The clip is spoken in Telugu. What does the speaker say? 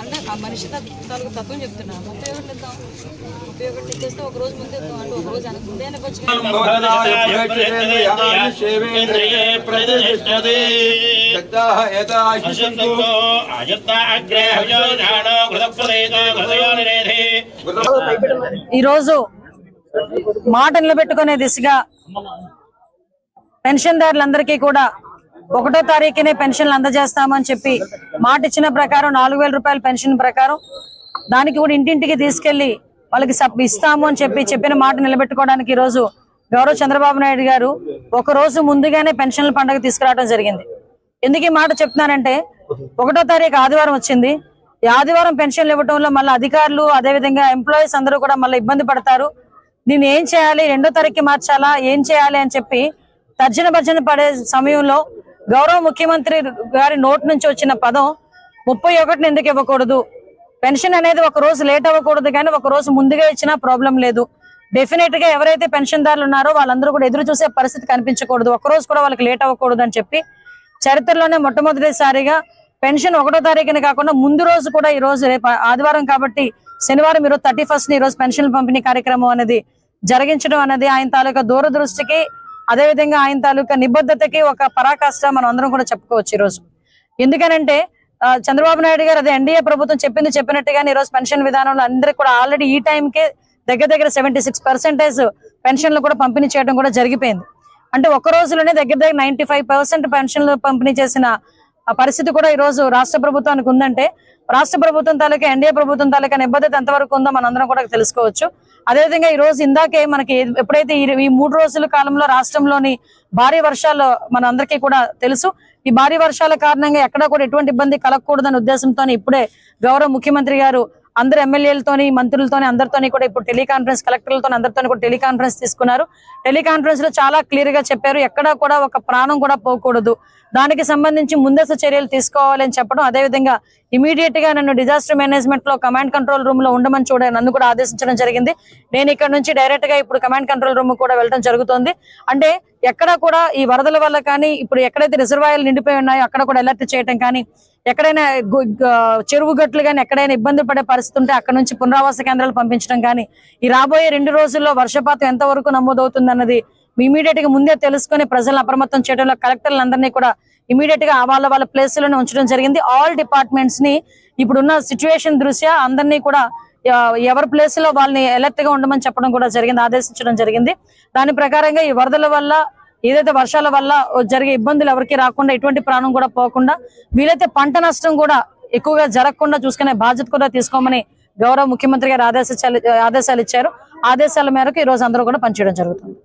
అంటే ఆ మనిషి తాలూకు తత్వం చెప్తున్నా. 31 ఇద్దాం, 31 ఇచ్చేస్తే ఒక రోజు ముందే ఇద్దాం అంటే ఒక రోజు ముందే అనుకోవచ్చు. ఈరోజు మాట నిలబెట్టుకునే దిశగా పెన్షన్దారులందరికీ కూడా 1వ తారీఖునే పెన్షన్లు అందజేస్తామని చెప్పి మాట ఇచ్చిన ప్రకారం 4000 రూపాయల పెన్షన్ ప్రకారం దానికి కూడా ఇంటింటికి తీసుకెళ్లి వాళ్ళకి ఇస్తాము అని చెప్పిన మాట నిలబెట్టుకోవడానికి ఈ రోజు గౌరవ చంద్రబాబు నాయుడు గారు ఒక రోజు ముందుగానే పెన్షన్ల పండుగ తీసుకురావడం జరిగింది. ఎందుకు ఈ మాట చెప్తున్నానంటే 1వ తారీఖు ఆదివారం వచ్చింది. ఈ ఆదివారం పెన్షన్లు ఇవ్వడంలో మళ్ళీ అధికారులు అదేవిధంగా ఎంప్లాయీస్ అందరూ కూడా మళ్ళీ ఇబ్బంది పడతారు. దీన్ని ఏం చేయాలి, 2వ తారీఖుకి మార్చాలా, ఏం చేయాలి అని చెప్పి తర్జన భర్జన పడే సమయంలో గౌరవ ముఖ్యమంత్రి గారి నోటి నుంచి వచ్చిన పదం 31 ఎందుకు ఇవ్వకూడదు, పెన్షన్ అనేది ఒక రోజు లేట్ అవ్వకూడదు కానీ ఒక రోజు ముందుగా ఇచ్చినా ప్రాబ్లం లేదు, డెఫినెట్ గా ఎవరైతే పెన్షన్దారులు ఉన్నారో వాళ్ళందరూ కూడా ఎదురు చూసే పరిస్థితి కనిపించకూడదు, ఒక రోజు కూడా వాళ్ళకి లేట్ అవ్వకూడదు అని చెప్పి చరిత్రలోనే మొట్టమొదటిసారిగా పెన్షన్ 1వ తారీఖుని కాకుండా ముందు రోజు కూడా ఈ రోజు రేపు ఆదివారం కాబట్టి శనివారం ఈరోజు 31st ఈ రోజు పెన్షన్ పంపిణీ కార్యక్రమం అనేది జరిగించడం అనేది ఆయన తాలూకా దూరదృష్టికి అదేవిధంగా ఆయన తాలూకా నిబద్ధతకి ఒక పరాకాష్ట మనం అందరం కూడా చెప్పుకోవచ్చు ఈ రోజు. ఎందుకనంటే చంద్రబాబు నాయుడు గారు అదే ఎన్డీఏ ప్రభుత్వం చెప్పినట్టుగానే ఈ రోజు పెన్షన్ విధానంలో అందరికి కూడా ఆల్రెడీ ఈ టైంకే దగ్గర 76% పెన్షన్లు కూడా పంపిణీ చేయడం కూడా జరిగిపోయింది. అంటే ఒక రోజులోనే దగ్గర 95% పెన్షన్లు పంపిణీ చేసిన పరిస్థితి కూడా ఈ రోజు రాష్ట్ర ప్రభుత్వానికి ఉందంటే రాష్ట్ర ప్రభుత్వం తాలూకా ఎన్డీఏ ప్రభుత్వం తాలూకా నిబద్ధత ఎంతవరకు ఉందో మనందరం కూడా తెలుసుకోవచ్చు. అదేవిధంగా ఈ రోజు ఇందాకే మనకి ఎప్పుడైతే ఈ 3 రోజుల కాలంలో రాష్ట్రంలోని భారీ వర్షాలు మన అందరికీ కూడా తెలుసు. ఈ భారీ వర్షాల కారణంగా ఎక్కడా కూడా ఎటువంటి ఇబ్బంది కలగకూడదనే ఉద్దేశంతో ఇప్పుడే గౌరవ ముఖ్యమంత్రి గారు అందరు ఎమ్మెల్యేలతోని మంత్రులతోని అందరితోని కూడా ఇప్పుడు టెలికాన్ఫరెన్స్ కలెక్టర్లతో అందరితోని కూడా టెలికాన్ఫరెన్స్ తీసుకున్నారు. టెలికాన్ఫరెన్స్ లో చాలా క్లియర్ గా చెప్పారు ఎక్కడా కూడా ఒక ప్రాణం కూడా పోకూడదు, దానికి సంబంధించి ముందస్తు చర్యలు తీసుకోవాలని చెప్పడం, అదేవిధంగా ఇమీడియట్ గా నన్ను డిజాస్టర్ మేనేజ్మెంట్ లో కమాండ్ కంట్రోల్ రూమ్ లో ఉండమని నన్ను కూడా ఆదేశించడం జరిగింది. నేను ఇక్కడ నుంచి డైరెక్ట్ గా ఇప్పుడు కమాండ్ కంట్రోల్ రూమ్ కూడా వెళ్ళడం జరుగుతుంది. అంటే ఎక్కడ కూడా ఈ వరదల వల్ల కానీ ఇప్పుడు ఎక్కడైతే రిజర్వాయర్లు నిండిపోయి ఉన్నాయో అక్కడ కూడా అలర్ట్ చేయడం కానీ, ఎక్కడైనా చెరువు గట్లు కానీ ఎక్కడైనా ఇబ్బంది పడే పరిస్థితి ఉంటే అక్కడ నుంచి పునరావాస కేంద్రాలు పంపించడం కానీ, ఈ రాబోయే 2 రోజుల్లో వర్షపాతం ఎంతవరకు నమోదవుతుంది అన్నది ఇమీడియట్ గా ముందే తెలుసుకుని ప్రజలను అప్రమత్తం చేయడంలో కలెక్టర్లందరినీ కూడా ఇమీడియట్ గా వాళ్ళ ప్లేస్లోనే ఉంచడం జరిగింది. ఆల్ డిపార్ట్మెంట్స్ ని ఇప్పుడున్న సిచ్యువేషన్ దృష్ట్యా అందరినీ కూడా ఎవరి ప్లేస్ లో వాళ్ళని అలర్ట్ గా ఉండమని చెప్పడం కూడా జరిగింది, ఆదేశించడం జరిగింది. దాని ప్రకారంగా ఈ వరదల వల్ల ఏదైతే వర్షాల వల్ల జరిగే ఇబ్బందులు ఎవరికి రాకుండా ఎటువంటి ప్రాణం కూడా పోకుండా వీలైతే పంట నష్టం కూడా ఎక్కువగా జరగకుండా చూసుకునే బాధ్యత కూడా తీసుకోమని గౌరవ ముఖ్యమంత్రి గారు ఆదేశాలు ఇచ్చారు. ఆదేశాల మేరకు ఈ రోజు అందరూ కూడా పనిచేయడం జరుగుతుంది.